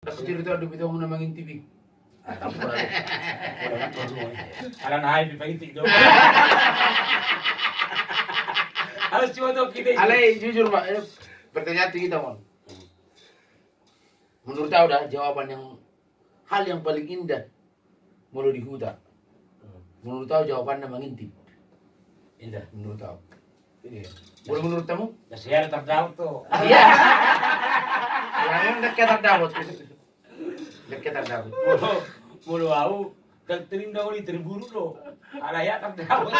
Kasi cerita ada bitaw mo na mangintibig. Tapos pala. Alam na hype pagitik dong. Harus cuma tuh kita. Alay, jujur Pak, ini pertanyaan kita Mon. Menurut tahu dah jawaban yang hal yang paling indah mulu di hutan. Menurut tahu jawabannya mengintip. Indah. Menurut tahu. Ini. Boleh menurut kamu? Ya saya terdapat tuh. Iya. Yang dekat terdapat. Dekat terdapat. Mulu aku tertering dahulu terburu loh. Ala ya terdapat.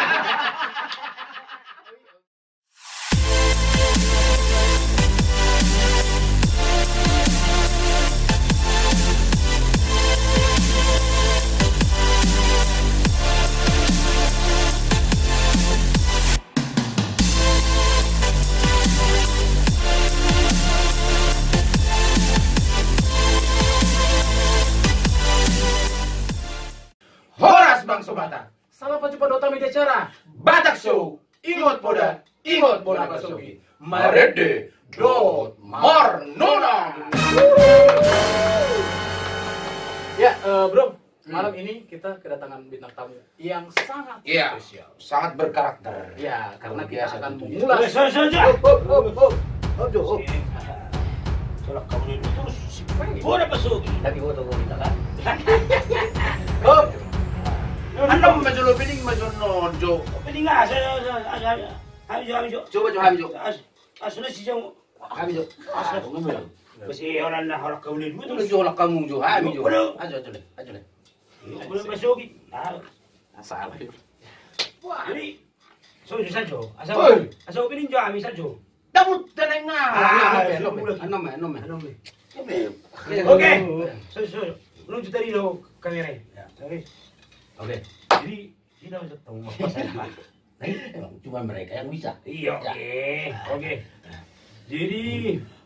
Bang Sobata, salah jumpa Dota Media Cara Batak Show. Ingot poda Basogi. Marede dot Marnona. Ya, bro, malam ini kita kedatangan bintang tamu yang sangat spesial. Sangat berkarakter. Ya, karena kita biasa akan tentunya. mengulas. Soalnya kamu ini terus si bola masuk. Tapi gua tahu kita kan. Anda maju lo pining maju nojo. Ini nggak saya habis. Coba habis. Asal si jauh. Habis. Asal ngomong. Masih orang kamu ini Itu jual kamu jo habis jo. Ajo le. Boleh masuk. Salah. Jadi so saja. Asal pining jauh habis saja. Kamu tenang Oke. So lunjuk dari lo kamera. Oke. Jadi kita bisa tahu apa saja. Cuma mereka yang bisa. Iya, oke. Jadi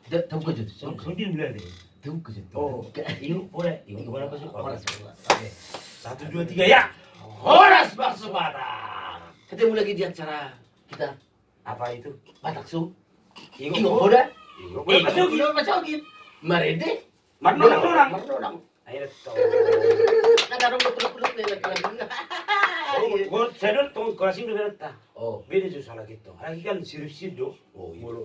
tahu ke situ. Sudin bilang deh. Tahu ke situ. Oh, ini boleh. Ini kemana masuk? Horas. Oke. 1, 2, 3 ya. Horas Bang Sobata. Ketemu lagi di acara kita. Apa itu? Batak Show. Ingo Boda. Masukin. Marede. Marnonang. Ayo toh. Ada perut Gua sadar tuh kurasi udah berata. Oh, Beda tuh salah gitu. Lagi kan sirip-sirip do. Oh, iya. Mulu.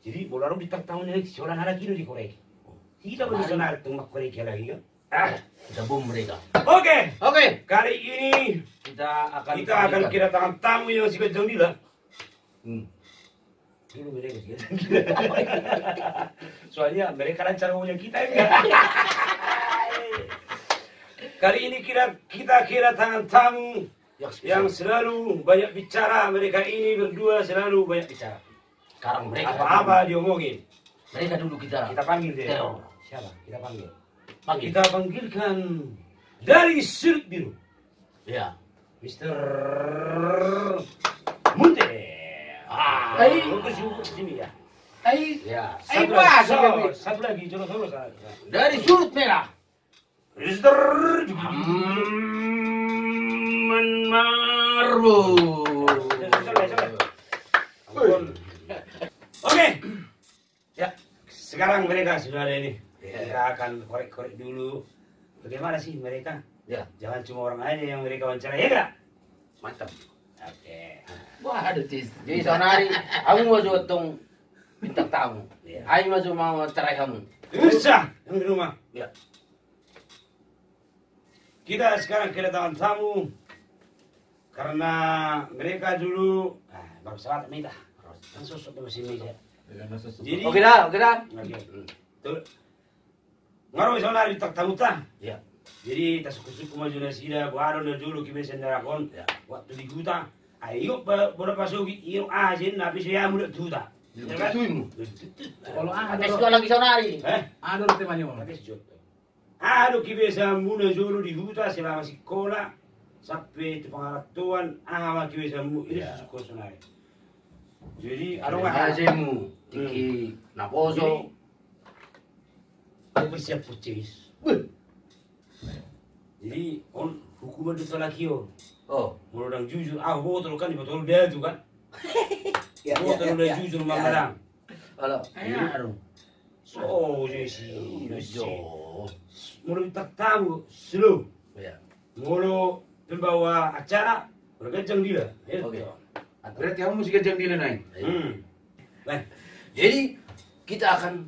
Jadi mulu orang ditak tahun ini seorang anak itu dikorek. Kita belum sonar tuh mak korek lagi kan. kita bom mereka. Oke. Oke, Kali ini kita akan kedatangan tamu yang si kejauh lah. Ini mereka sih. Soalnya mereka lancar ngomongnya kita enggak. Kali ini kita kedatangan tamu yang selalu banyak bicara. Mereka ini berdua selalu banyak bicara. sekarang mereka Apa-apa diomongin. mereka dulu kita Panggil deh. teror. Siapa? Kita panggil. Panggil. Kita panggilkan dari Sirip Biru, Ya. Mr. Munte. Ke sini ya. Ya. Satu lagi, coba. Dari surut merah. Mr. Marbo. Oke. Ya, sekarang mereka sudah ada ini. Kita akan korek-korek dulu. Bagaimana sih mereka? Ya, Jangan cuma orang aja yang mereka wawancara, ya enggak? mantap. Oke. Wah, ada tis. Jadi sonari, aku mau jotong bintang tamu. Iya. Ayo masuk mau cerai kamu. Usah yang di rumah. Ya. Kita sekarang kedatangan tamu karena mereka dulu baru salat minta kan sosok di sini ya. Jadi Oke dah. Oke. Tuh. Ngaruh soalnya di tak tahu tah. Ya. Jadi tas suku maju dari sida baru dari dulu kita sendarakon. Ya. Waktu di hutan, ayo berapa sugi iyo ajin nabi saya muda tuta. Ya kan? Tuimu. Kalau Ada juga lagi sonari. ada lu temanya. Pakai sejoto. Aduh kibesa muna dulu di hutan selama sekolah sampai itu pengetahuan kibesa mu ini Ya. suku sunai. Jadi Aduh nggak ngajemu. Tiki naposo. aku siap pucis. Jadi on hukuman itu lagi yo. Oh. Orang jujur, botol kan di botol dia tuh kan. Botol udah jujur mangadang. Kalau Aduh. So sih. Jo. Mulu tamu slow. Ya. Mulu pembawa acara bergajang dia. Oke. Berarti kamu mesti kejang dina naik. Baik. Jadi kita akan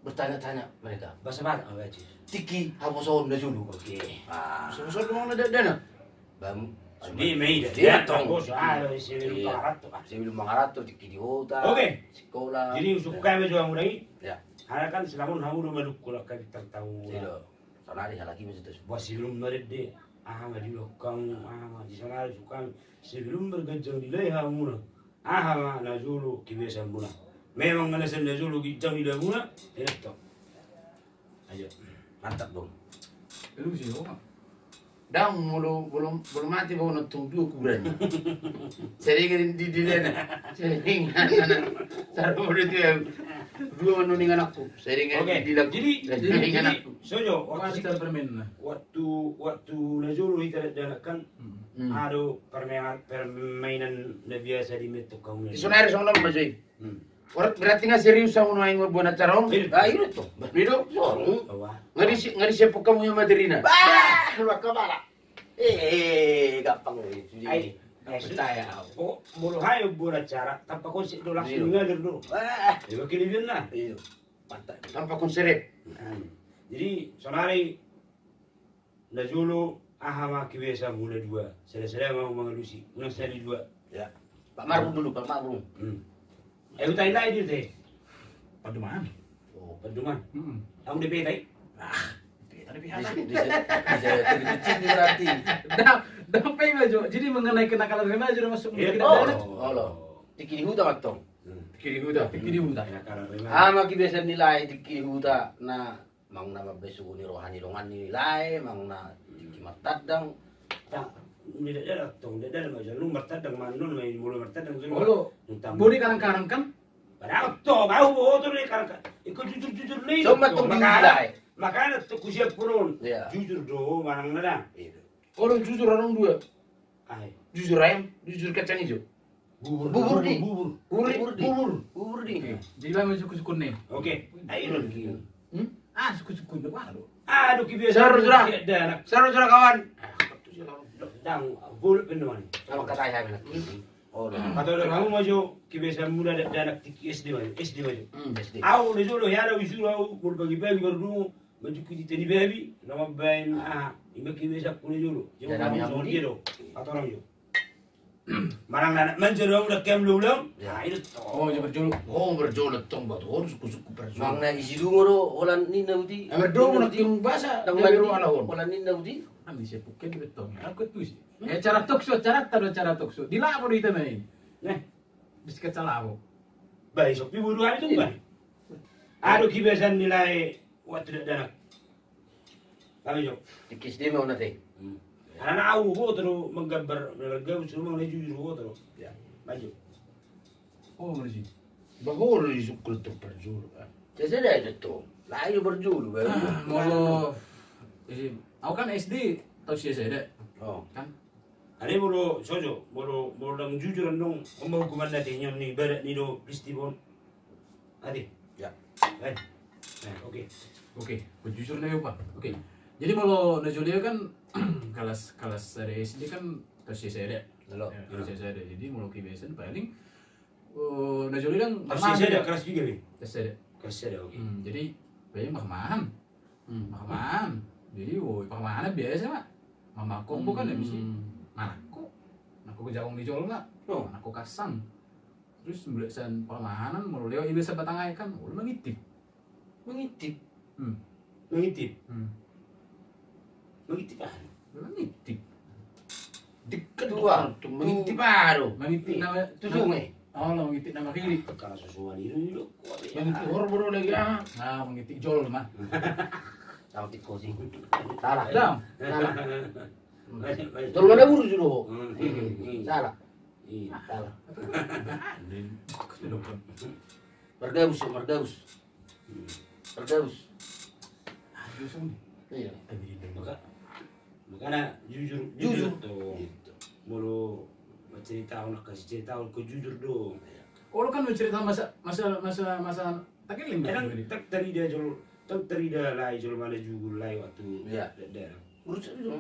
bertanya-tanya mereka. Bahasa Batak apa sih? Tiki haposon na dulu. Oke. Ah, Susun mo na dana. bam. Di Meida. Dia tong. Bos ada di sini Iya. 400. Sebelum mangarato tiki di kota. Oke. Sekolah. Jadi usuk kami juga mulai. Ya. Ada kan selamun hamu udah meluk kula kami tahu. Tidak. Sana ada lagi mesti terus. Buat sebelum meredde nggak dilokang di sana suka sebelum bergajang di leha muna na zulu kibiasa muna memang mana sen na zulu gijang di muna itu ayo Mantap dong. Lu sih kok. Dang belum mati bawa nonton dua kuburan. Sering di dana. Sering anak. Taruh itu ya. Dua menuning anakku. Sering oke di dilag. jadi anakku. sojo Apa cara bermain lah? waktu na zulu itu kan ada permainan na biasa di metu kamu Sunari sono masih. Berarti nggak serius sama aing buat acara om? Ah, ini tuh. Nido, Sorong. bahwa nggak disiapuk kamu yang materina. Keluar kepala. Gampang itu. ai Percaya. oh mulu hayo buat acara tanpa kau sih dulu langsung Iya. ngalir dulu Wah, ya begini lah itu. Mantap. Tanpa konseret. Jadi sonari na zulu ahama kibiasa mula dua sere-sere mau mengelusi unang seri dua Ya. Pak Marhum dulu, Pak Marhum. utai lai dia teh Paduman. Oh, peduman Hmm. kamu DP tai Tadi di pihak. bisa terkecil berarti. Dampai maju. Jadi mengenai kenakalan remaja udah masuk Iya. kita Oh, dana. lo. Tiki di huta matong. Kiri udah. Tiki di hutan. karena memang Ama kibiasa nilai tiki di huta na mang nama besu ni rohani longan nilai mang na tiki matadang. tak tidak ada tong tidak ada macam lu mertadang mandun main mulu mertadang semua Halo. Entah. Bodi karang-karang kan? Padahal toh kau bawa tu ni karena ikut jujur nih Cuma tong nilai. makanya tuh kusiap purun Iya. jujur doh manang nada Itu. Oh, lu jujur orang dua. ay Jujur ayam, jujur kacang hijau. Bubur di. Bubur di. Bubur di. Jadi lah suku-suku nih. oke ayo lagi Suku-suku nih waduh. aduh kebiasaan Sarah. tidak ada anak Saudara kawan. dang bulut penuan Kalau kata ayah bilang. Oh, dah. atau kamu maju kebiasaan muda ada anak tiki SD maju SD. Aku di solo ya ada wisuda aku berbagi-bagi baru maju ke tadi baby nama bain iba kebiasaan aku di solo Ya, kami jangan Hamudi. dia do atau orang yo marang anak manja dong udah kem belum Ya. itu Oh, dia berjuluk. Oh, berjolet tong batu. Oh, suku-suku berjolet. Mang na isi dungo ro olan ninna uti. Berdua nak yung bahasa. Dang Dari mandi rumah lawan. olan ninna uti. Kan disiapkan di betong. Aku tuh sih. Cara tokso, cara tokso. Dilapor itu main. nah Biskat salabo. baik sopi buru hari itu baik aduh kebiasaan nilai waktu tidak ada anak kami jok Tikis dia mau nate. anak aku kok terus menggambar suruh mengenai jujur kok terus Ya. maju Oh, mana sih? Bahur di suku tu berjolet. Jadi ada itu. Layu berjulu baru. Mau aku kan SD tahu sih saya Oh. kan. Ani bolo sojo bolo dang jujur dong omong hukuman nanti nyam ni berat ni do pristibon adi Ya. eh oke Oke, jujur nih Pak. Oke. Jadi kalau Najolio kan kelas dari SD kan tahu sih saya Halo. Tahu sih saya jadi mau kebiasaan paling Najolio kan masih saya ada kelas juga nih Tes saya. kelas saya oke Jadi bayang mahmahan. Mahmahan. Jadi woi mahmahannya biasa Pak. Mama kombo kan ya mesti anakku. Anakku kejauhan di Jol enggak? Oh. Anakku kasang. Terus belasan permahanan mau lewat ibu sebatang air kan, udah mengitip. Mengintip. mengintip Hmm. mengintip ah Udah mengitip. Dekat Dua. tu mengintip baru. Mengitip nama Itu sungai. Oh, lah mengitip nama kiri. karena susuan itu lo kuat ya Mengintip hor baru lagi ah. Nah, mengitip Jol mah. Tahu tiko sih. Salah. Dam. Salah. Banyak. Tolong ada urus dulu. Iya. Salah. Iya. Salah. Sudah dong. Margaus, margaus. Margaus. Aduh, sini. Iya. Makanya jujur Jujur. tuh mulu cerita nak kasih cerita ke jujur dong Oh, lu kan mau cerita masa Tapi lima Kadang jadi. tak terida jol, tak terida lai jol mana juga lai waktu Iya. daerah. Urus itu.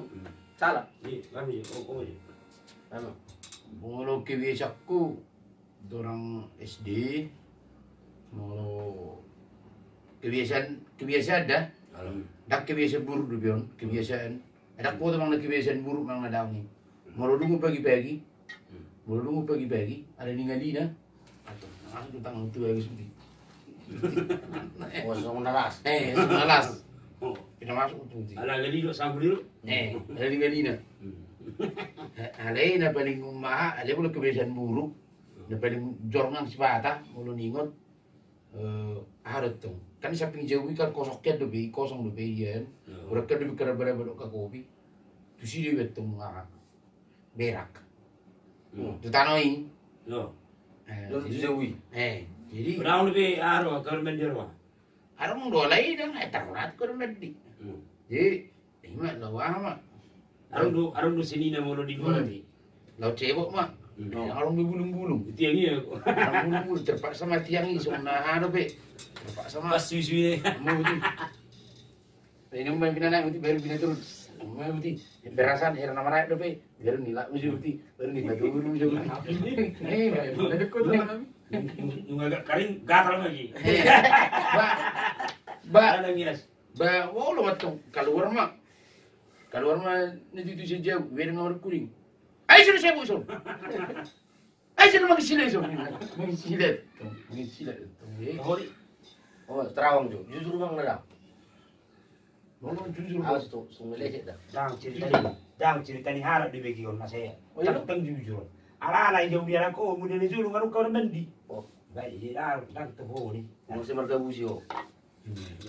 Salah. Iya, kami je, oh je. Anu. Mulu kebiasaanku orang SD mulu kebiasaan dah. Dak kebiasaan buruk tu pion, kebiasaan. Ada kau tu mana kebiasaan buruk mana dah ni. Mulu dungu pagi-pagi, ada ningalina. Atau aku tang tu lagi sudi. Kosong naras. Malas. Oh, Kita masuk tu. ala gali dok sambul. Ada ningalina. Ada na paling umah, ada pula kebiasaan buruk. Na paling jorngan sepatah, mulu ningot. Ada tu. Kan samping jauh kan kosongnya kosong lebih ya. Orang kan lebih kerja berapa ke kopi. Tu sih dia betul ngah berak. Tu tanoi. No. Belum dijauhi. Jadi Berang lebih aro government dia wah. harus dolai dan terat ko nanti. Jadi ima lawa mah. Arung do sini na molo di dua ni. Lau cebok mah. Orang berbulung-bulung. Itu yang ni aku. Orang bulung-bulung terpaksa mati yang ini semua ada be. Terpaksa mah. Pas suwi-suwi. Mau betul. Ini main pinana betul baru pinana terus. Mau betul. Berasan era nama rakyat be. Baru nilai mesti betul. Baru nilai turun mesti betul. Ada kau tu kami. Nung agak kering gatal lagi. Ba Ada ngias. ba wow lo matong keluar mah nanti tu saja biar ngawur kuring. Ayo sudah saya busuk. Ayo sudah mengisila itu. Mengisila. Hori. Oh, terawang tu. Jujur bang nada. Mau jujur Awas tu, sumele cek dah. Dang cerita ni harap di bagi orang saya. Oh, iya? Tang jujur. Ala jauh dia aku kemudian ni julu ngaru kau mandi. Oh, Baik, dia dah tu hori. mesti mereka busio.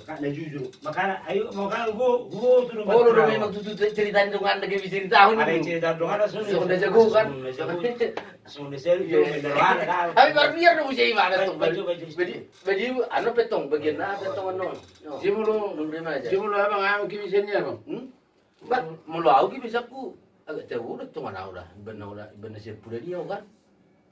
Kan dah jujur. Makanya ayo makanya gua tu Oh, lu memang tu ceritain dengan lagi bisa ceritahu ada ni. cerita dong ada Sudah jago kan? Sudah seri tu menderang kan. Tapi baru biar dong sih mana tu. Baju. Baju anu petong bagian apa petong anu. Dia mulu Belum terima aja. dia mulu abang aku kimisennya bang. Bat mulu aku bisa ku agak tahu udah tu mana udah benar siap pula dia kan.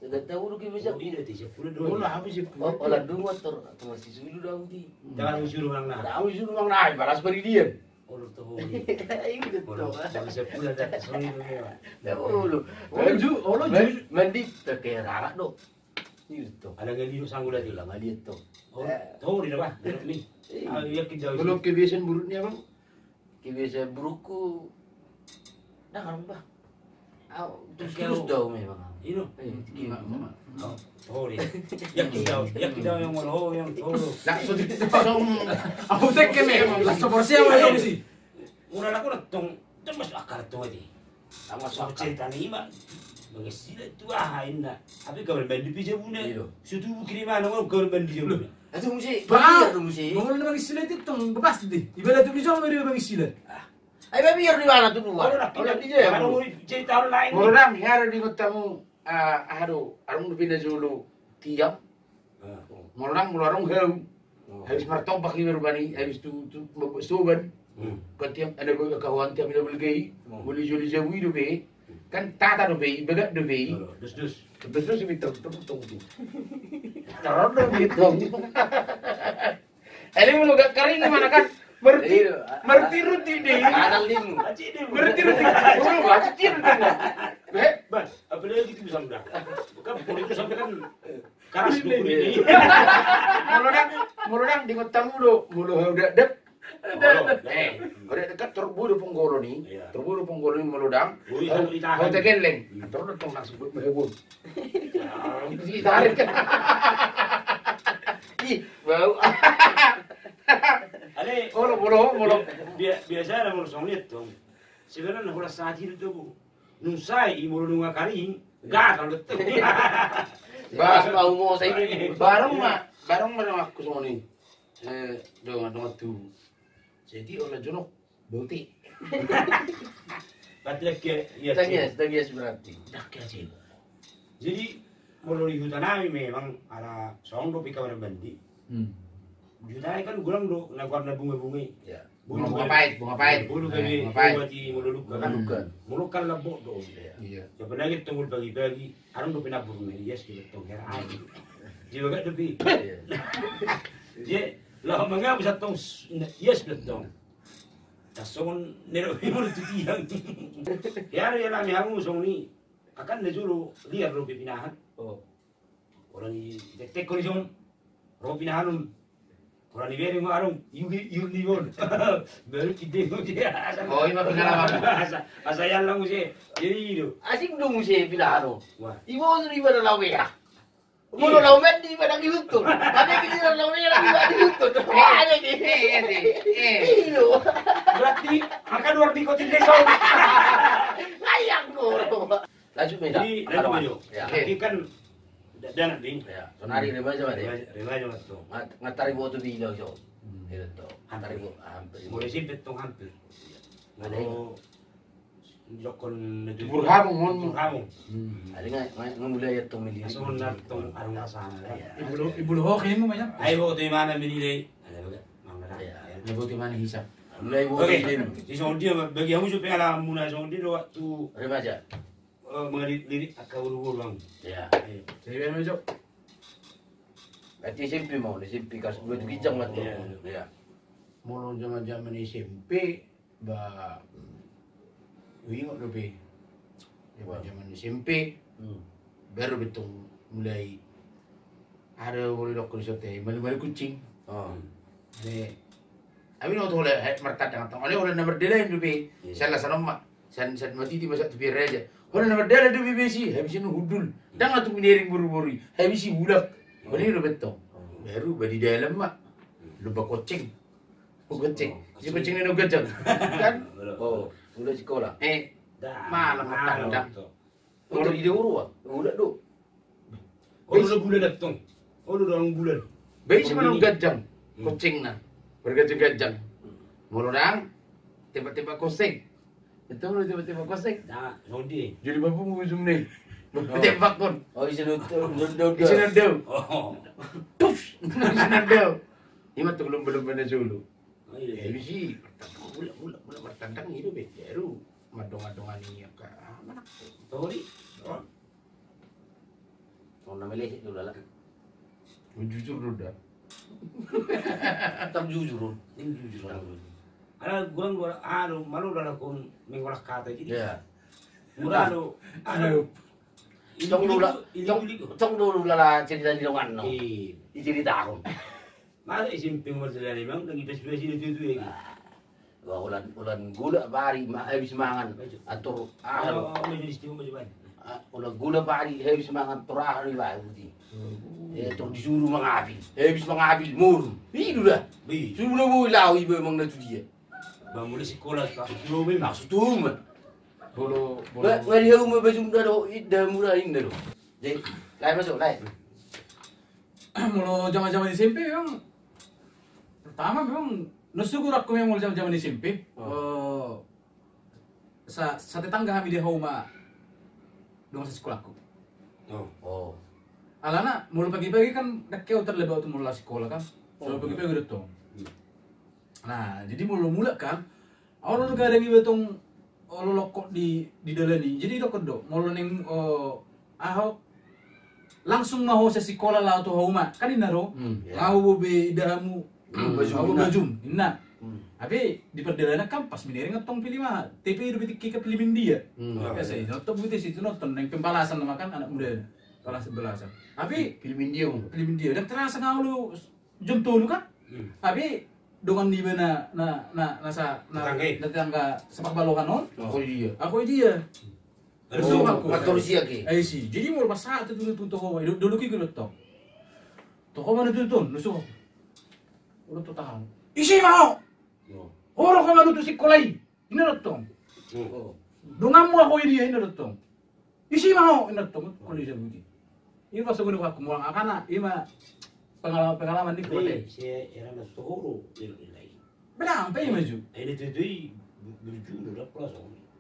Tidak tahu lu bisa. Ini dah tiga puluh Mulu dua. apa sih? Oh, olah dua motor atau masih sudah dah uti. Jangan usul orang nak. Tahu itu bang naik balas beri dia. Orang tu. Ini betul. Jangan sepuluh dah. Sorry tu. Dahulu. Mandi terkera dok. Itu. Ada gali tu sanggup dah Bilang dia tu. Oh, tahu dia apa? Ni. Ah, ya kita Kalau kebiasaan buruknya bang, Kebiasaan burukku. Dah kan bah. Terus dah memang. Ini. gimana? Tahu dia. Ya kita yang mau yang tahu. Nak sudah kosong. Aku tak kemeh. Lah proporsi apa itu sih? Murah aku datang. Jangan masuk akal tu aja. Sama Soal sok cerita ni mak. Bagi sila tu indah. Tapi kalau bandi pijak bunda. Iya. Suatu kiri mana orang kalau bandi pijak bunda. Itu mesti. Bah, Biar tu mesti. Mengul na mag-isilat itong bebas di. Ibarat tu bisa mo mag-isilat. Ay biar di mana tu dua. Orang Orang nak di dia. kalau cerita orang lain. Orang hari di kotamu arung pindah Zulu tiap. Orang habis martobak ini berbani habis tu soban. Ketiap ada kawan tiap ada belgai boleh juli jauh itu be kan tata do be begat do be Dus. terus itu tu taruh do itu. Ini mulu gak kering mana kan merti rutin deh. Kanal limu. Merti rutin. Mulu baca tiap kan. Bang, apa lagi kita bisa mudah? Bukan politik sampai kan keras dulu ini. Muludang di kotamu do mulu udah dek. Udah dekat terburu penggolo ni, terburu penggolo ni meludang. Kau tekan leng, terus datang nak sebut behebun. Itu tarik kan. Ih, bau. Ale, Mulu. biasa ada mulu songlet tu. Sebenarnya nak ulas saat itu tu. Nusai mulu nunga kari, gatal betul. Bahas mau saya ini. Barang mah aku semua ni. Dengan tu. Jadi oleh jonok bukti. Berarti ya. Tagias berarti. Dah kecil. Jadi mulu di hutan kami memang ada song do pika bandi. Juta kan gulang do nak warna bunga-bunga. Ya. Bunga pahit. Bulu kami buat di mulu luka kan. Mulu kan labok do. Iya. Ya benar kita tunggu pagi-pagi. Arang do pinabur ni yes kita tunggu kira ai. Jiwa gak depi. Dia lah mangga bisa tong yes betong. Tasong nero mo tu tiang. Ya ya la mi hamu song ni akan na julu liar lo pipinahan. Oh. Orang ni detek ko ni song ro pinahan. Orang ni beri ngarong yugi bon. Baru kide mo dia. Oh, ini mah pengalaman. Asa yan lang mo siya. Jadi itu. Asing dong siya pilano. Wah. Ibo mo iba na lawe ya. Mo na lawe di ba nang ihutol. Kami kini na lawe ya lagi ba ihutol. Ano ni? Iyo. Berarti akan luar di kotin desa. Ayang ko. Lanjut beda. Jadi lanjut aja. Ya. Tapi kan dan ding. Ya, sonari remaja ba de. Remaja to. Ngatari mo to bilo jo. Itu. Ngatari mo hampir. Mulai sih betong hampir. Ada Kalau lokon na Burhamong, mon. Burhamong. Ada nga mulai ya to milih. Asa mo na tong arong asana. Ibuluhokin mo man yan. Ay mo to mana minilay. Ano ba? Mangala. Nyebuti mana hisap. Mulai mo Oke. milih. Si Sondi bagi kamu supaya alam muna Sondi do waktu Remaja. mga lirik akawul lang. Ya. Jadi biar mejo. Berarti SMP mau, SMP kas buat bijang mat. Iya. Ya. Mulu zaman SMP, ingat lebih. Zaman SMP, baru betul mulai ada boleh dokter sote, malu kucing. Oh. Ini, abi no tuh oleh mertat dengan tong. Oleh nomor delain lebih. Salah mak. San mati di masa tu biar aja. Oleh nomor delain lebih besi. Habis itu hudul. Dan atu meniring buru-buru. Habis itu budak. Oleh udah betul. Baru badi dalam mak. Lupa kucing. Kucing. Si kucing ini gajah. Kan? Oh, udah sekolah. Malam petang. Udah ide uru ah. Udah do. Oh udah bulan datang. Oh udah orang bulan. Baik sih mana gajah. Kucing nah. Bergajah-gajah. Muludang tiba-tiba kucing. Itu lu tiba-tiba kucing. Nah, Sondi. Jadi bapak mau zoom nih. Tembak pun. Oh, isi do. Isi nado. Oh. Tush. Isi nado. Ini mah tuh belum benar dulu. Oh iya. Ya sih. Mula bertandang hidup ya. Baru madong-madongan ini ya kak. Mana? Tori. Oh, namanya leh dulu lah. Jujur udah. Tak jujur. Ini jujur. Ada gurang malu dah kon mengolah kata jadi. Ya. Murah lo. Aduh. Cong dulu lah cerita di longan no. Eh, Cerita aku. masa SMP umur sedari memang lagi besi itu lagi. Wah, ulan gula bari habis mangan atur Oh, menjadi istimewa macam ulan gula bari habis mangan turah ni ba uti. Tur disuruh mengambil. Habis mengambil murun. Itu dah. Bi, Suruh mau lau ibu emang na tu dia. mulai sekolah masuk dulu memang. Maksud tu mah. Bolo Ngari aku mau baju dah murah ini dah. Jadi, lain masuk lain. Mulu zaman-zaman SMP memang pertama memang nasugur aku memang mulu zaman-zaman SMP. Sa tetangga kami di Homa dengan sekolahku. Oh. Alana mulu pagi-pagi kan kau terlebih waktu mula sekolah kan. Selalu pagi-pagi udah tuh. Nah, jadi mula kan orang kadang betong lo lokok di dalani. Jadi lokok do mulu neng ahok langsung mau sa sekolah lah atau Homa kan inaro. Mau be dahamu baju inna. Tapi di perjalanan kan pas minering ngetong pilih mah TP udah bitik pilih dia. Biasa itu nonton begitu sih itu nonton yang pembalasan sama kan anak muda balas belasan. Tapi filmin dia. pilih dia dan terasa ngau jam tulu kan. Tapi dengan di mana tetangga sepak balohan non. Aku dia. Betul aku. Motor sia ke. Ay si. Jadi mau pas saat itu dulu tuh dulu ki gelut toh. Toh mana tuh tuh nusuk. Udah tuh tahu. Isi mau. Orang kau ngadu tuh sekolai. Ini datang. Oh. Dongamu aku dia ini datang. Isi mau ini datang. Kalau dia begini. Ini pas aku aku mau anak. Ini mah pengalaman di kota. Saya era mas tohoro lagi. Benar, apa yang maju? Ini tuh berjuru udah plus.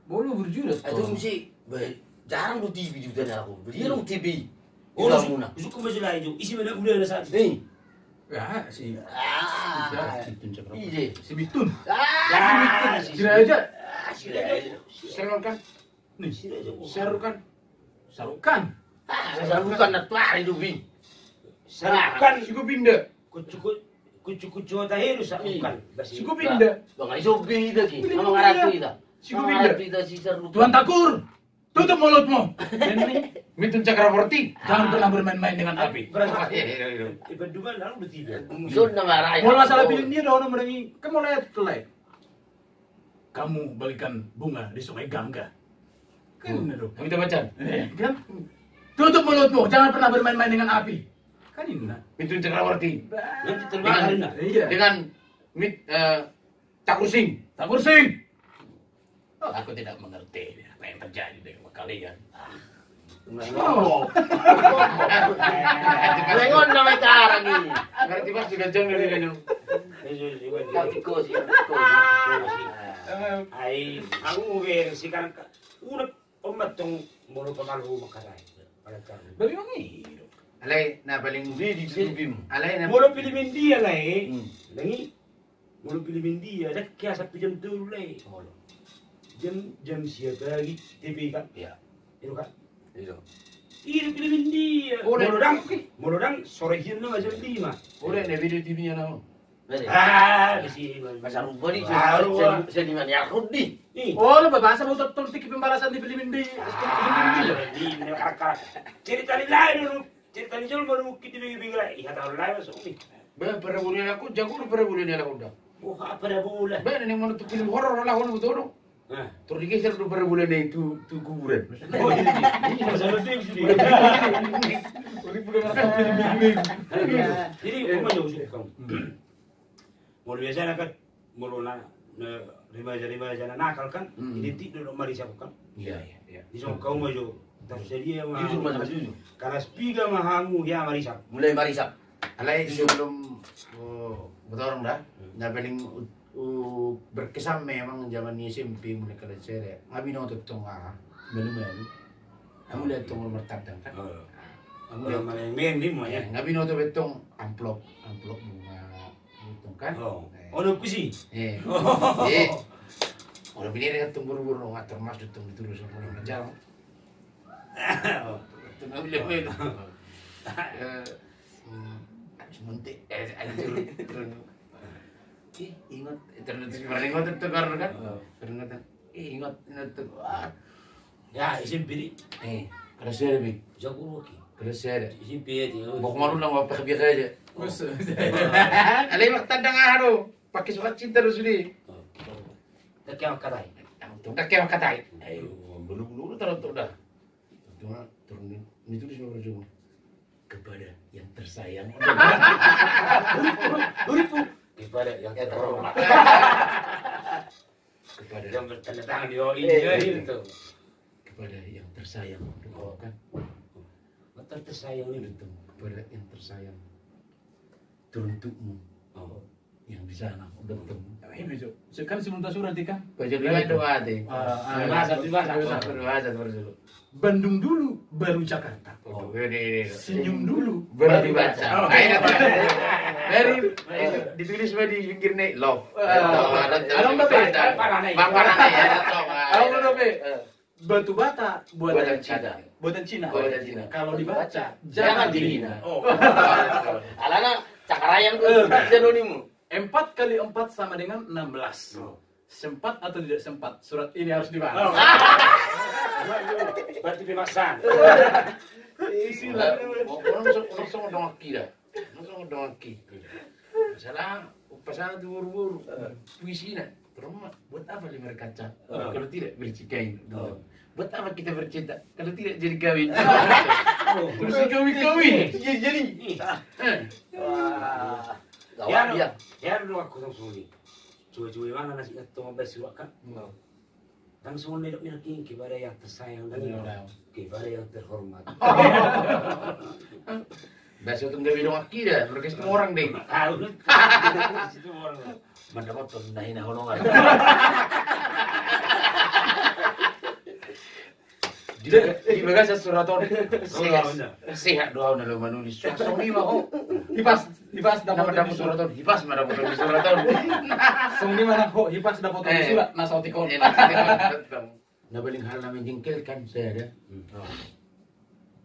Bolu berjurat. Itu mesti jarang lu TV juga dah aku. Dia lu TV. Oh, Muna. suka masih lain isi mana udah ada saat. Nih. Ya, si Ije. si Bitun. Si Aja. Siraja. Serukan. Nih, Serukan. Sarukan. Sarukan na tuar itu bi. Sarukan Juga pindah. cukup kucu-kucu tahiru sa bukan. Siku pindah. Bang iso bida ki. Ang ngarap kita. Siku pindah. Kita sisar lu. Tuan Takur, tutup mulutmu. Mitun Cakraborty. Jangan pernah bermain-main dengan api. Ibaduman lalu bertiga. Musun na maray. Kalau masalah pilih dia dah orang merengi, kamu lihat kelai. Kamu bagikan bunga di sungai Gangga. Kan itu. Kita baca. Kan? Tutup mulutmu, jangan pernah bermain-main dengan api. Kan ini. Mitun Cakraborty. Nanti terbakar Dengan, Iya. dengan Takur Singh. Takur Singh. Aku tidak mengerti apa yang terjadi dengan kalian. Oh. Lengon na may karang ni. Ngerti mas juga jeng dari kanyo. Katiko siya. Ay, ang uwi si kan una umatong mulu pamalu makaray. Bagi orang ini. Alay na paling di sibim. Alay na Mulu Pilimin dia lah Langi mulu Pilimin dia dak kaya sa jam dulu lah. Jam siapa lagi TV kan? Ya. Itu kan? Itu. Iya Pilimin dia. Oh, Mulu dang sore jam na jam 5. Udah ada video TV-nya nama. Ah, si Masa rupa di Baru, sa di man yakud di. Nih. Oh, lo bahasa mau tiki pembalasan di film ini. Ini kakak. Cerita ni lain dulu. Cerita ni jual baru kita bingung lah. Iya tahu lain masuk ni. Ba perebulian aku jago perebulian aku udah. Oh apa dah bola? Ba ini mau tuh film horor lah aku betul. Ah. Terus digeser tuh perebulian itu kuburan. Oh ini masalah film sini. Jadi aku mau jauh kamu. Mulu biasa nak mulu na remaja nakal kan. Identik dulu mari siapa kan. Iya iya. Di sana kau mau jauh. Tersedia mah. Jujur mas jujur. Karena spiga mahamu ya mari siapa. Mulai marisap. Alay sebelum betul orang dah. Nah paling berkesan memang zaman SMP mulai kalau saya ngabi nonton tong melu-melu. Kamu lihat tong nomor tandang kan? Kamu yang mana yang main ni mah ya. Ngabi nonton betong amplop bunga itu kan? Oh no kusi. Kalau bini dia tunggu buru nggak termasuk tunggu terus sama orang jalan. Tunggu beli apa itu? Sementik, ingat ingat itu karena kan? Ternyata, ingat itu. Ya isim piri. Kalau saya lebih, Jago lagi. kalau saya ada. Isim piri dia. Mau kemarin lang apa biasa aja. Alay magtandang araw, pakai surat cinta terus ini. Tak kaya karay. Tak kaya katay. Ay, bulu-bulu taruh dah. Cuma turunin, ini tulis apa cuma? Kepada yang tersayang. Uripu. Kepada yang terhormat. Kepada Yang bertanda tangan di bawah ini itu. kepada yang tersayang. Kan? Betul tersayang ini betul. Kepada yang tersayang. Teruntukmu. Yang di sana udah ketemu. Ini jo. Kan sebentar surat kan. Baca doa deh. Bahasa dulu. Bandung dulu, baru Jakarta. Ini. Senyum dulu, Baru dibaca. Baru ditulis di pinggir nih love. Alam tapi, Paparan ya. Alam tapi, batu bata buatan Cina. Cina. Buatan Cina. Buatan Cina. Kalau dibaca, Jangan jangan dihina. dihina. Alana cakarayam tuh sinonimu. 4 kali 4 sama dengan 16. Sempat atau tidak sempat? Surat ini harus dibahas. Berarti pemaksaan. Isilah. Orang semua dongaki dah. Orang semua dongaki. Masalah pasangan tuh buru-buru. Puisi nak. Terus buat apa dia berkaca? Kalau tidak bercikain. Buat apa kita bercinta? Kalau tidak jadi kawin. Terus kawin. Iya jadi. Wah. Ya, Gawat dia. ya dulu aku langsung ni. Cuy-cuy mana nasi itu sampai surat kan? Langsung ni dok ni kepada yang tersayang dan kepada yang terhormat. Biasa tuh nggak dongaki dah. Mereka semua orang deh. Tahu kan? Situ orang. Mendapat pendahin honongan. Di bagasa suraton sehat doa na lo manulis. So ni mo. Hipas Dapat dapat dapat suraton. Hipas mana dapat suraton. Sung di mana ho hipas dapat surat nasa otikon. Nabaling hal namin jengkel kan saya ada.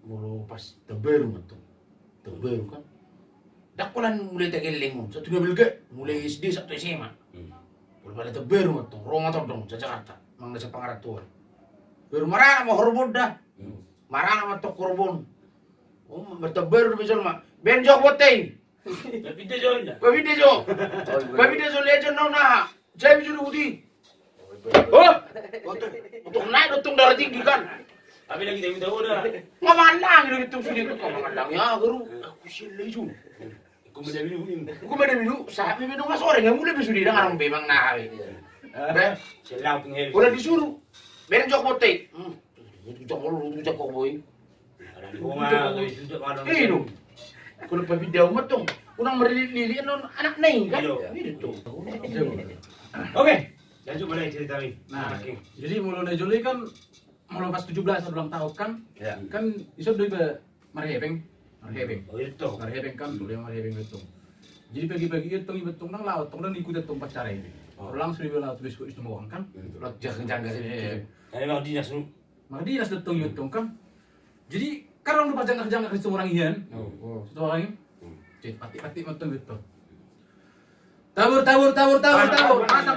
Mulu pas teberu tuh. Teberu kan. Dakulan mulai tegeling satu mobil ke mulai SD satu SMA. Berbalik ke baru tuh, Roma tuh dong, Jakarta, mang desa Pangaratuan. Baru marah sama horbon dah, marah sama tok korbon. Oh, bertebar udah bisa mah. Benjok boteng. Tapi dia jauh dah. Babi dejo, legend nona. Saya bisa udah. Oh, untuk naik untung darah tinggi kan. Tapi lagi dia minta udah. Ngomandang gitu sini tuh ngomandang ya, guru. Aku sih leju. Aku menjadi minum. Aku minum, saat minum nggak sore nggak mulai besok dia ngarang bebang nawe. Selau pengen. Udah disuruh, benjok boteng. Jok lu jok boy. Ada di rumah, itu sudah ada. Ini kalau video mah tuh, unang merili non anak neng kan? Ini tuh. Oke, lanjut boleh cerita nih. Nah, jadi mulai Juli kan mulai pas 17 ulang tahun kan, kan iso doi be marhebeng. Oh itu. Marhebeng kan, dulu yang marhebeng betung. Jadi pagi-pagi itu betung nang laut, tong nang ikut itu pacar ini. Langsung di laut bis itu mau kan. Laut jaga sini. Ini mau dinas lu. Maka dia betung itu kan. Jadi karena udah pajang-pajang ke orang ian. Satu orang ini. Jadi pati-pati betung gitu. Tabur. Pasang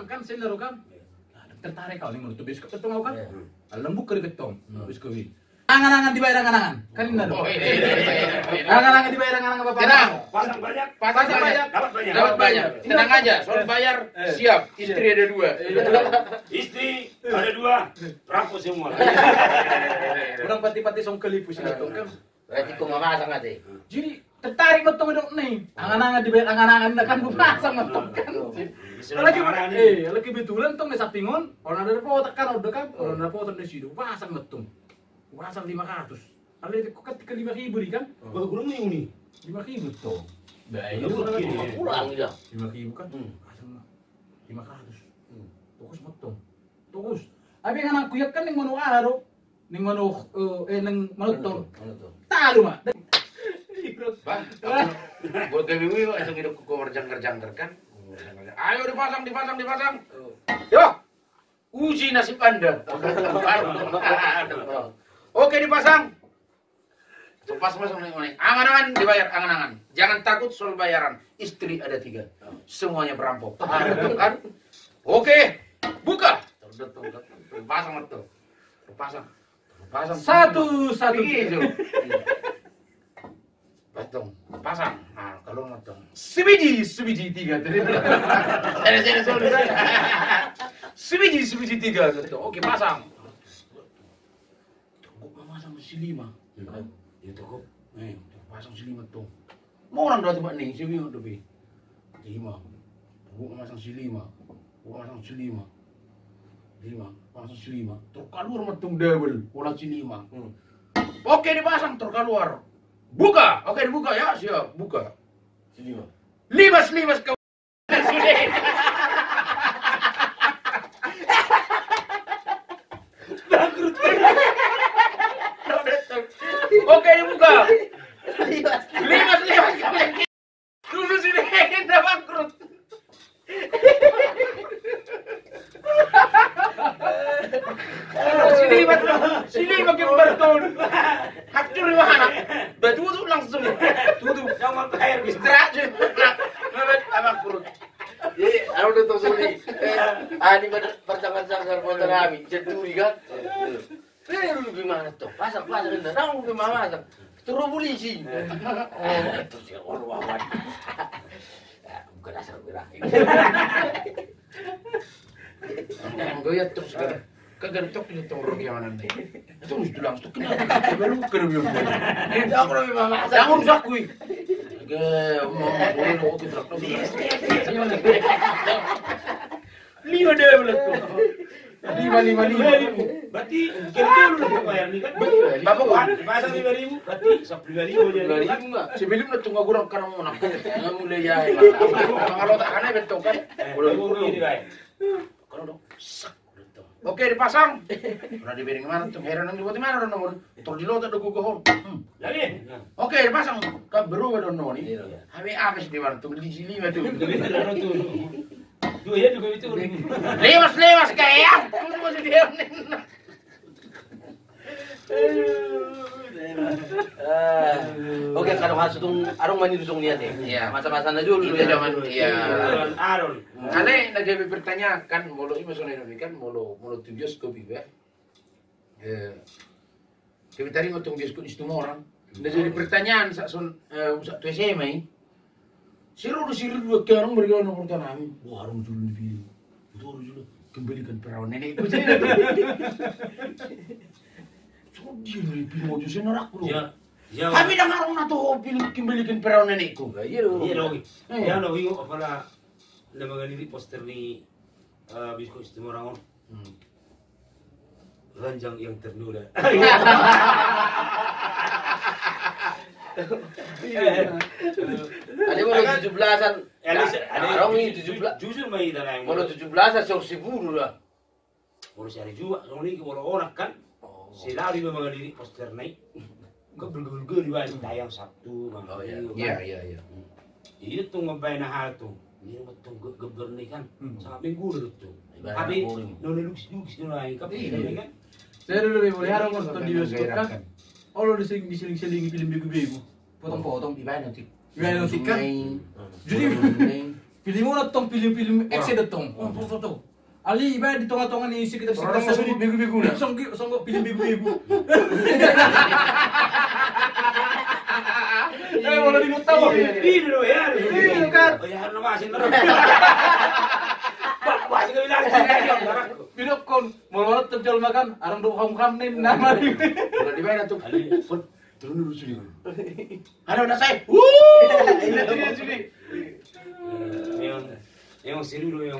kan sendiri kan. Tertarik kau nih menurut bis betung kan. Lembuk ke betung. Bis kewi. Angan-angan dibayar angan-angan. Kan ini dong. Angan-angan dibayar angan-angan apa? Tenang. Pasang banyak. Dapat banyak. Tenang aja, soal bayar siap. Istri ada 2. Istri ada 2. Rampok semua. Orang pati-pati song kelipus itu kan. Berarti kau nggak pasang aja. Jadi tertarik betul dong nih. Angan-angan dibayar angan-angan kan gue pasang betul kan. Lagi betulan tuh ngesak tingon. Orang ada po tekan udah kan. Orang ada po di situ pasang betul. Pasang 500. Ada itu ketika 5.000 di kan? Wah, gue mau nih. 5.000 tuh. Bayar Pulang ya. 5.000 kan? Pasang 500. Tukus betul. Tukus. Abi kan aku ya kan yang manu aro. Ning manu nang manuton. Tahu mah. Bang, buat kami langsung hidup kok kerjang kan. Ayo dipasang. Yo. Uji nasib Anda. Oke dipasang. Pasang nih. Angan-angan dibayar angan-angan. Jangan takut soal bayaran. Istri ada 3. Semuanya berampok. Kan? Oke. Buka. Pasang betul. Pasang. Satu. Gitu. Betul. Pasang. Nah, kalau betul. Sebiji 3. Sebiji 3 gitu. Oke, pasang. Pasang si 5. Ya cukup. Pasang si 5 tuh. Mau orang dah tempat nih, si 5 tuh be. 5. Gua pasang si 5. Pasang si 5. Terkeluar metung double, pola si 5. Oke, dipasang terkeluar. Buka. Oke, dibuka ya, siap. Buka. Si 5. Limas kau. Sudah. Oke, dibuka. Limas. Dulu sini kita bangkrut. Sini bagi bertun. Hancur di mana? Tutup langsung. Tutup. Jangan air bisa. Istirahat. Bangkrut. Jadi, aku udah tahu sini. Ini percakapan motor kami, ceturi kan. Lu gimana tuh? Pasang ini. Nang gimana pasang? Turun polisi. Itu sih orang. Bukan asal berakhir. Goyat terus kan. Kegentok itu orang yang mana nih? Terus bilang tuh kenapa? Baru kerja. Aku lebih mama. Jangan rusak gue. Mau kita terus. Lima deh belas tuh. 5. Berarti kira lu bayar nih kan? Bapak kan pasang 5.000, berarti 10.000 aja. 5.000 enggak? Sebelum na tunggu kurang karena mau nak. Jangan mulai ya. Kalau tak aneh bentuk kan. Udah ini guys. Kalau dong. Oke dipasang. Pernah diberi mana tuh? Heran yang dibuat mana nomor? Terus di lotek dugu gohon. Jadi. Oke dipasang. Kau beru ada noni. Habis habis di mana tuh di sini tuh. Dua ya juga itu. Lewas kayak. Kamu masih diam nih. Oke. bagian kadang tung arong mani dusung niat ya. Iya. Masa-masa na dulu Itu zaman iya. Aron. Ale na jadi pertanyakan molo ini masalah ini kan molo tu bioskop iba. Kita tadi ngotong bioskop itu orang. Na jadi pertanyaan sak tu SMA. Siru dua orang bergaul dengan kami. Wah, arung dulu di video. Betul dulu. Kembalikan perawan nenek itu. So dia ni film ojo senarak lu. Ya. Ya. Kami dah ngarang na to film kembalikan perawan nenekku. Iya lo. Iya dong. Ya lo ingo apala na mga nili poster ni Bisko Istimorang. Ranjang yang ternoda. Ada mau 17-an. Arong ini 17. Jujur mai dalam. Mau 17-an sorsi buru lah. Mau cari juga, ini kalau orang kan. Selalu mga nili poster naik. Gabel-gabel di bawah tayang Sabtu. Oh iya. Itu tuh ngapain hal tuh. Ini betul geber nih kan. Sangat minggu dulu tuh. Tapi nona lux nona kan. Saya dulu boleh harap nonton di bioskop kan. Oh lo diseling-selingi film bego-bego. Potong-potong. Gimana nanti? Gimana nanti kan? Jadi film nonton film-film action datang. Tuh. Ali ibarat di tengah-tengah nih isi kita Orang bego-bego lah. Songgo film bego-bego. Mau di tahu. Ini loh ya. Iya kan. Oh ya harus masih terus. Masih kami lagi. Video kon mau terjol makan arang do kam nih nama di. Kalau di mana tuh? Turun dulu sini. Ada udah saya. Ini. Yang sini dulu yang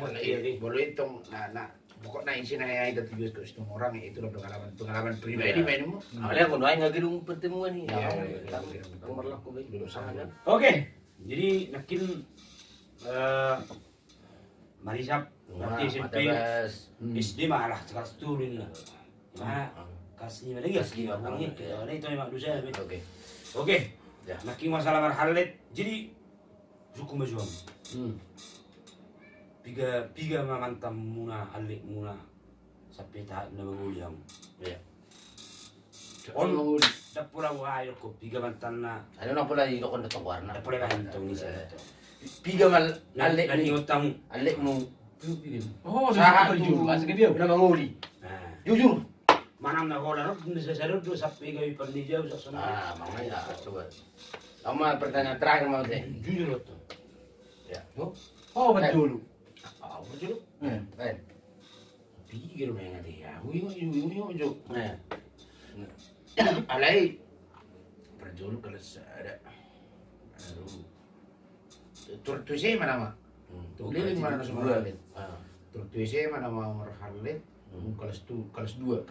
Boleh hitung. Nah, pokoknya isi naya itu bioskop itu orang itu pengalaman pribadi mainmu. Awalnya aku doain ngagirung pertemuan nih. Nomor lah aku dulu sana. Oke, jadi makin Marisap nanti SMP SD malah kelas 10 ini lah. Mana kelas 5 lagi ya? Karena itu memang dosa. Oke. Ya, makin masalah marhalet. Jadi suku majuan. Piga mamantam muna alik muna sampai tahap na manguliang. Ya. On dapura wayo ko piga mantan na. Ano na pala yung kon datong warna. Dapura ba hintong ni sa to. Piga mal Alek Nani utang. Alek mo. Oh, Saha saya tu. masuk ke dia. Udah manguli. Jujur. Manam na hola no sa sarod do sa piga ipandija sa sunod. Mamaya coba. Sama pertanyaan terakhir mau deh. Jujur to. Ya. Oh, betul. Betul. Baik. Piga rumah yang ada ya. Uyung jo. Nah. Alai. Perjolo kalau ada. Turtu saya mana mah? Liling mana nasi marhalet? Turtu saya mana mau marhalet? Kelas 2. Kelas Dua.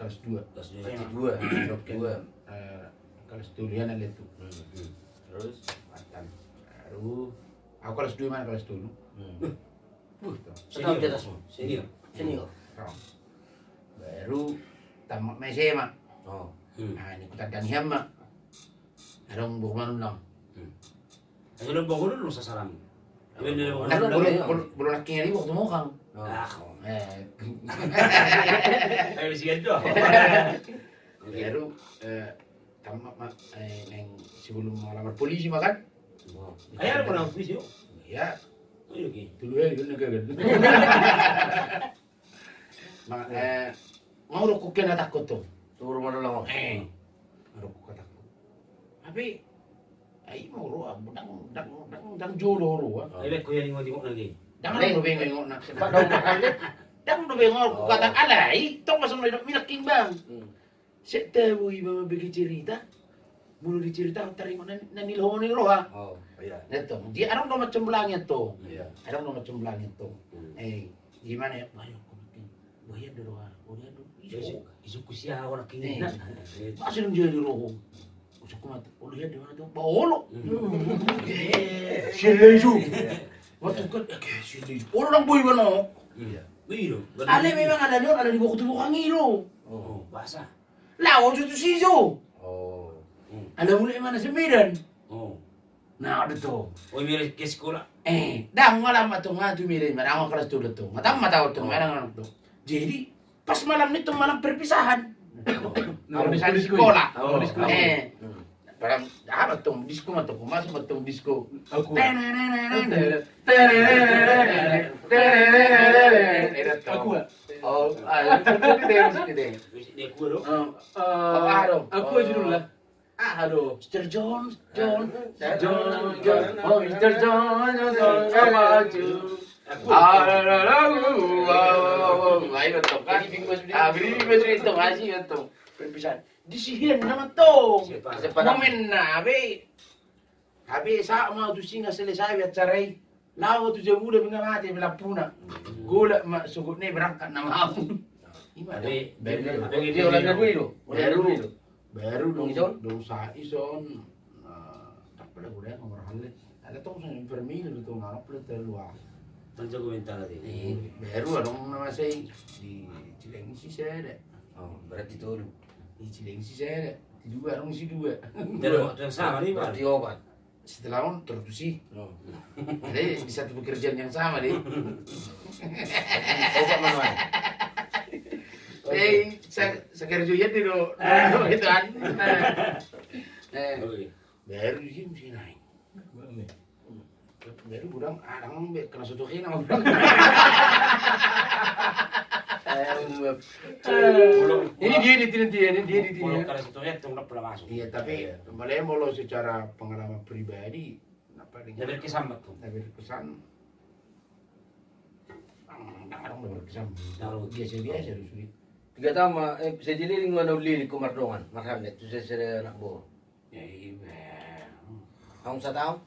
Kelas 2 lian ada tuh. Terus Matan. Baru aku kelas 2 mana kelas 2? setahun di atasmu. Senior. Baru tamat SMA mak. Oh. Nah ini kita daniham mak. Ada bukan undang. Ayo lo bangun dulu sasaran. Kan belum laki ini waktu mau kang. Ayo di sini tuh. Baru tamat mak yang sebelum melamar polisi makan. Ayo ada pernah polisi yuk. Ya. Ayo ki. Dulu ya gini kan. Mau rokok kena takut tuh. Turun mana lang. Rokok takut. Tapi ay mau ro dang jolo ro. Ayo ko yan yung lagi. Dang lo bengong nak. Dang lo bengong kata alay, tong masuk minak bang. Setahu ibu bagi cerita. Mulu dicerita terima nanilho ni ro ha. Oh, iya. Itu, dia orang nomor cemblangnya tuh. Iya. Ada nomor cemblangnya tuh. Gimana ya? Ayo, bayar dulu ah. Bayar dulu. Isu kusia orang kini. Masih dia di roh. Usah kumat. Lihat di mana tuh? Bawolo. Sila isu. Waktu kan, sila isu. Orang boy mana? Iya. Biro. Ale memang ada di bawah tubuh kangiro. Oh, bahasa. Lawan itu siso. Oh. Ada mulai mana sembilan. Oh. Nah, ada tuh. Oh, mira ke sekolah. Dah malam atau ngatu milih merang kelas dulu tuh. Mata tuh merang tuh. Jadi pas malam itu malam perpisahan. Perpisahan di sekolah. Parang apa tuh disco mah tuh masuk tuh disco. Aku. Aku. Oh, itu deh musik deh. Dia gua dong. Aku aja dulu lah. Aduh. Mr. John, oh Mr. John, maju. Ayo tuh kan. Beri itu masih itu. Perpisahan. Disihin nama tuh. Momen nabe. Habis sama tu singa selesai biacarai. Lawa tu jauh udah bingga mati bila puna. Gula mak sugut ni berangkat nama aku. Dia ulang lagu itu. Baru dong Ison? dong sa ison. Tak pala gue nomor halit. Ada tuh sa enfermil itu ngarap pala terluar. Tanca komentar tadi. Baru dong nama saya di Cilengsi saya ada. Oh, berarti itu Di Cilengsi saya ada. Di dua dong si dua. Dari waktu yang sama nih, Pak. berarti obat. Setelah on tertusi. Jadi di satu pekerjaan yang sama deh. Obat manual. Saya kerja ya di do itu kan. Oke. Baru di sini mesti naik. Baru budang adang kena sotokin sama budang. Ini dia di sini. Kalau situ ya tuh nggak pernah masuk. Iya, tapi kembali mau secara pengalaman pribadi, apa Ya berkesan tuh. tapi kesan kadang berkesan. Tahu. Biasa sulit. 3 tahun saya dililing mana lilik ko mardongan. Marhamnet tu saya nak bo. Ya iya. Kamu 1 tahun?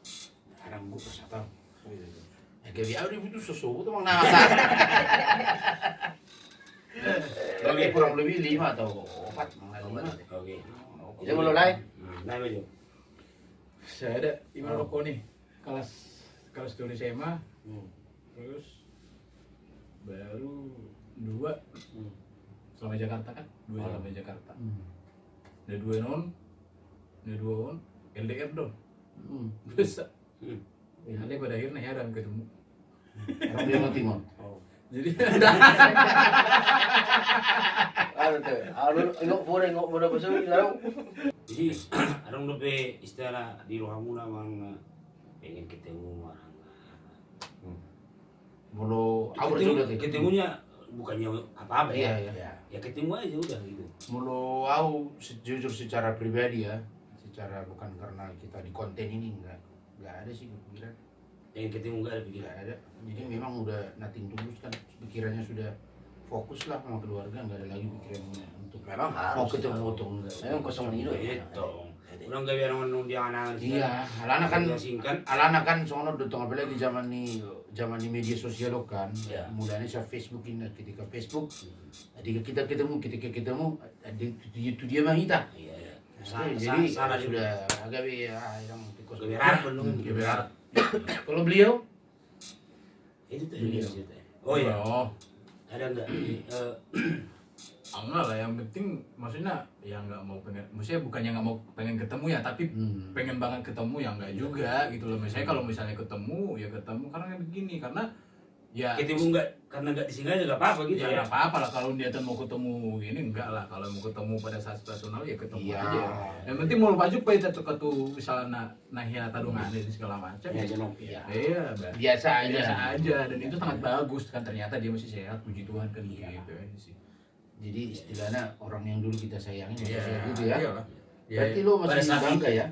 Kadang gua kesata. Kayak dia udah butuh sesuatu tuh mang nasa. Oke, kurang lebih 5 atau 4 mang Oke. Saya mau lain. Nah, baju. Saya ada Iman Roko nih. Kelas 2 SMA. Terus baru 2 selama Jakarta kan? 2 selama Jakarta. Ada 2 non. Ada 2 on. LDR dong. Bisa. Ada pada akhirnya heran ketemu. Orang dia mati mau. Jadi Ano tu? Ngok muna pasal laro. Jadi, orang lebih istilah di Rohamuna mang pengen ketemu orang. Mulu awal sudah Ketemunya bukannya apa-apa ya. Iya. Ya ketemu aja udah gitu. Mulu aku jujur secara pribadi ya, secara bukan karena kita di konten ini enggak ada sih pikiran, Pengen ketemu nggak ada pikiran. enggak ada. Jadi memang udah nothing tulus kan, pikirannya sudah fokus lah sama keluarga, enggak ada lagi pikiran untuk Memang mau harus. ketemu atau enggak. Memang kosong ini loh. Itu. Orang gak biar orang dia anak. Iya, alana singkat. kan sono dotong apalagi zaman di media sosial lo kan. Iya. Mulanya sa Facebook ini ketika Facebook, ketika ketemu itu dia mah kita. Iya. Jadi Salah sudah agak yang tikos Keberar belum. keberar. Kalau beliau Itu tuh Beliau. ini cerita. Oh iya. oh, Ada enggak? enggak lah, yang penting maksudnya ya nggak mau pengen, maksudnya bukannya nggak mau pengen ketemu ya, tapi pengen banget ketemu ya nggak juga gitu loh. Misalnya kalau misalnya ketemu ya ketemu karena begini, karena ya Ketemu enggak karena enggak disinggah juga apa-apa gitu ya ya. nggak apa-apa lah kalau niatan mau ketemu ini, enggak lah. Kalau mau ketemu pada saat situasional ya ketemu Iya. aja. Yang penting mau baju pa itu tuh misalnya nahia tadungan dan segala macam. Ya jenong. Iya. Iya, biasa aja. biasa aja, dan itu sangat bagus kan, ternyata dia masih sehat, puji Tuhan kan gitu aja sih. Jadi istilahnya orang yang dulu kita sayangin masih Iya, sehat gitu ya. iyalah. Berarti lo pada masih saat bangga ya?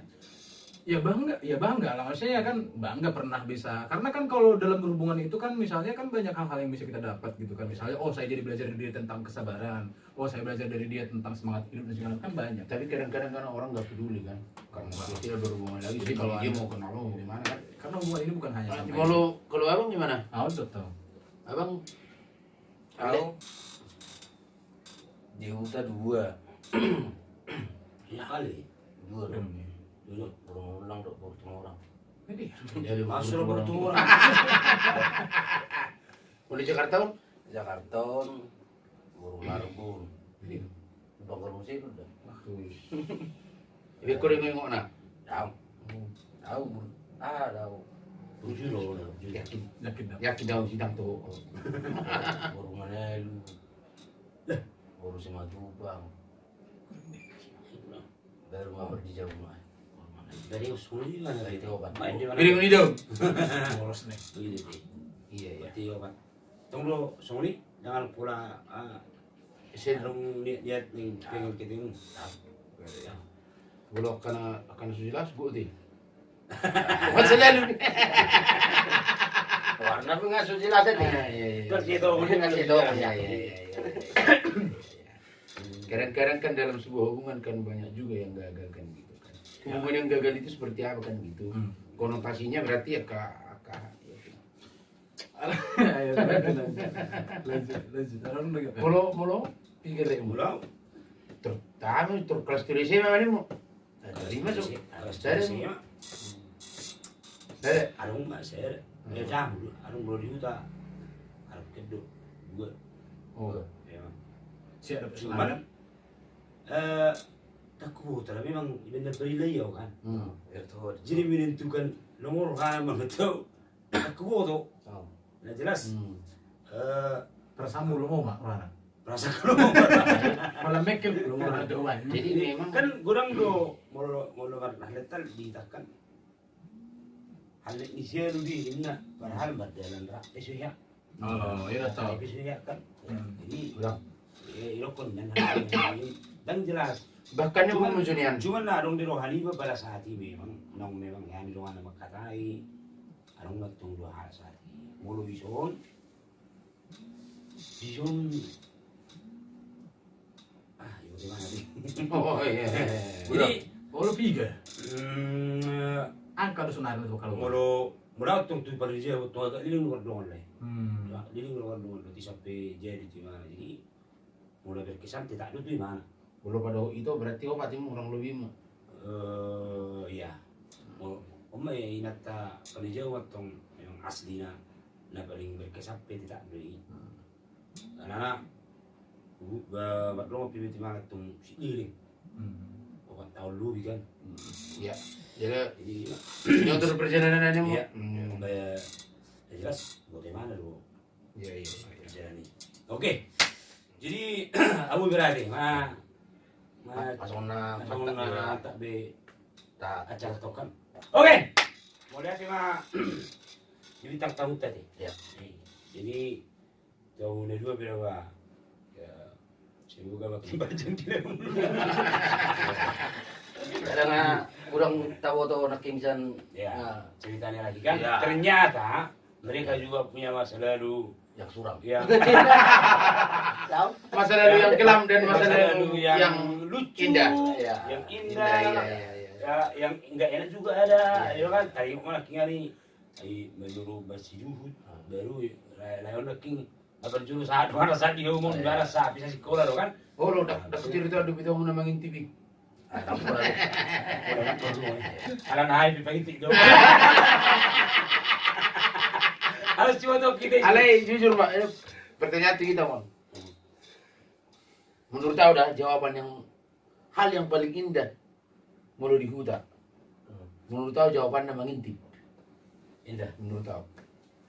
Ya bangga lah, maksudnya kan bangga pernah bisa, karena kan kalau dalam berhubungan itu kan misalnya kan banyak hal-hal yang bisa kita dapat gitu kan. Misalnya oh saya jadi belajar dari dia tentang kesabaran, oh saya belajar dari dia tentang semangat hidup dan segala macam, kan banyak. Tapi kadang-kadang kan orang nggak peduli kan, karena dia tidak berhubungan lagi. Jadi Jadi kalau dia anda- mau kenal lo gimana kan? Karena hubungan ini bukan hanya sampai Kalau abang gimana? udah tahu. Abang Aku di Huta 2. Ya kali. 2 dong. Dulu. Burung ulang dok, burung orang. Jadi jadi Masuk bertuah. Mau di Jakarta bang? Jakarta, burung Marbun. Bangkar musik udah. Ibu kau nengok nak? Tahu. Tahu. Tahu. Tujuh loh. Yakin, yakin dah. yakin daun sidang tuh. Burung Manelu. Burung Simatubang. Baru mau di jauh mah. Dari usuli mana Dari itu obat. main di mana? Piring ini dong. Bolos nih. Begini deh. Iya, iya. Berarti obat. Tunggu suli jangan pula serung lihat nih pengen keting. Kalau akan jelas gue deh. Bukan selalu. Warna pengasuh jelas tadi. Terus itu Ngasih tahu. Iya, iya, iya. Kadang-kadang kan dalam sebuah hubungan kan banyak juga yang gagal kan gitu kan. Hubungan yang gagal itu seperti apa kan gitu. Konotasinya berarti ya kakak. Ayo, lanjut. Orang lagi. Molo pikir deh Mulau. Terutama kelas tulis mana mau? Dari masuk. Harus Saya sih. saya Arung nggak ser. Ya jam dulu. Arung belum diuta. Arung kedua. Dua. oh Ya. Siap ada Cuman pesanan. takut, tapi memang benar berilayau kan. Itu. Jadi menentukan nomor kan betul. Takut tuh. Nah jelas. Tersamu lo mau mak mana? Rasa kalau Kalau mekel lo mau ada uang. jadi memang kan kurang do mau lebar letal ditakan. Hal ini sih lu di ini padahal berjalan rak ya. Oh, iya tahu. Ya kan. Jadi udah. ilokon dan jelas. Bahkan yang memujunian. Cuman adong di rohani balas hati memang yang di rohani makatai. Adong ngatong dua hal hati. Mulu bison ibu di mana nih? Oh iya. Jadi Lo piga. Angka do sunar itu kalau. mulu tung tu pada dia tu agak liling luar doang lah. Liling luar doang nanti sampai jadi di mana. Jadi mulai berkesan tidak ada di mana. Kalau pada itu berarti obatnya kurang lebih mah. Iya. Oma ya inata pada dia waktu yang aslinya na paling berkesan tidak beli. Karena buat lo pilih di mana tung liling. Obat tahun lu kan. Iya. Jadi Jadi yang terus perjalanannya mau. iya. Kayak jelas bagaimana lo Iya. perjalanan ini. Oke. Jadi abu berarti Pasona pasona tak be tak acara tokan. Oke. Mau lihat mah jadi tak tahu tadi. ya. Jadi tahun dua berapa? Ya, semoga makin panjang tidak. Karena kurang tahu atau nak kingsan. Ya, ceritanya lagi kan. Ya. Ternyata mereka juga punya masa lalu Yang suram. yang Tahu? Masa lalu yang kelam dan masa masa lalu lalu yang lucu, indah. Ya. yang indah, Iya. ya, yang enggak enak juga ada, Iya. ya kan? Tadi mana kingari, menurut bersih juhud, baru lawan king apa juru saat mana saat dia umum Iya. darah saat bisa sekolah lo kan? Oh lo dapat cerita ada kita mau namangin TV. Alan hai dipagitik dong. Harus cuma tuh kita. Ale jujur Pak, ini pertanyaan kita Bang. Menurut tahu dah jawaban yang hal yang paling indah mulu di hutan. Menurut tahu jawabannya mengintip. Indah. Menurut tahu.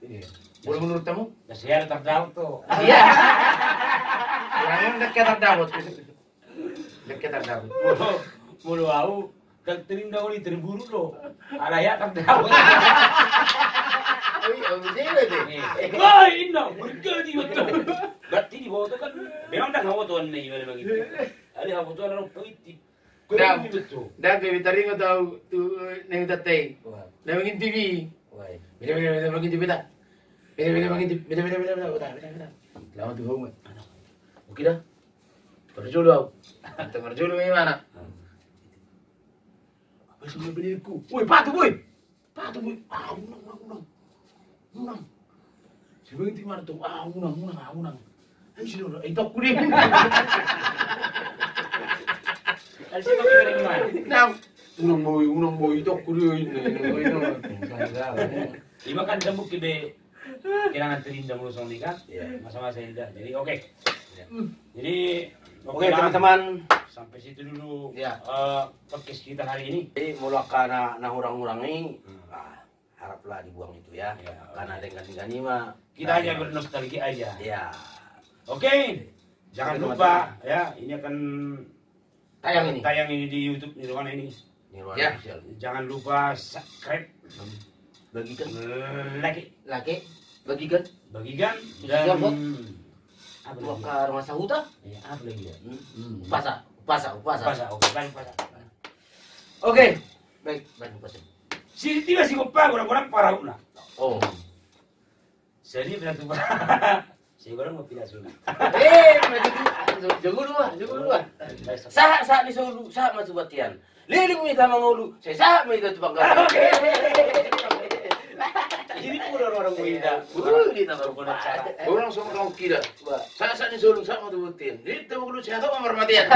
Iya. Boleh menurut kamu? Nasihat terdapat tuh. Iya. Yang dekat terdapat. Dekat terdapat. Mulu aku tertering dahulu terburu lo. Ada ya terdapat. Oh iya, betul deh. Wah, indah, berkali betul. Berarti di bawah itu kan memang tak hawa tuan nih mana begitu. Ada hawa tuan orang politik. Dah. Kurang betul. Dah kita tarik tahu tu neng tatay. Wah. Namangin TV. Wah. Beda mangintip beda. Beda mangintip. Beda. Lama tuh kamu. Oke dah. Terjulu aku. Terjulu gimana? Apa sih beliku? Woi, patu boy. Patu boy. Ah, unang. Siapa yang mana tuh? Ah, unang. Ayo sini udah. Itu aku deh. Ada siapa yang gimana? Nah, unang boy itu aku deh. Iba kan tembuk kebe kailangan terindah mulu sama nikah. Masa-masa indah. Jadi oke. Jadi Oke teman-teman, sampai situ dulu Ya. podcast kita hari ini. jadi mula kana hurang-hurang ini, haraplah dibuang itu ya. Ya, Karena dengan gani mah Kita hanya bernostalgia aja. ya. Oke. Jangan lupa ya, ini akan Tayang ini. tayang ini di YouTube di mana ini. Nirwana Ya. official. Jangan lupa subscribe, Bagikan, like, bagikan. bagikan, Bagikan, Bot. apa Tua lagi? ka rumah sahuta. Ya, apa lagi ya? Pasa. Oke, baik pasa. Oke. Baik, pasa. Si tiba si kompa orang-orang para una. Oh. Jadi berarti si orang mau pindah sunat. Jago dua. Sah ni solu, sah matu batian. Liling mi tama ngulu, saya sah mi itu pangkat. Jadi pura orang muda. Di tabar pun cara. Orang semua kamu kira. Coba. Saya ni solong sama tu betin. Itu dulu saya tahu amarmatian.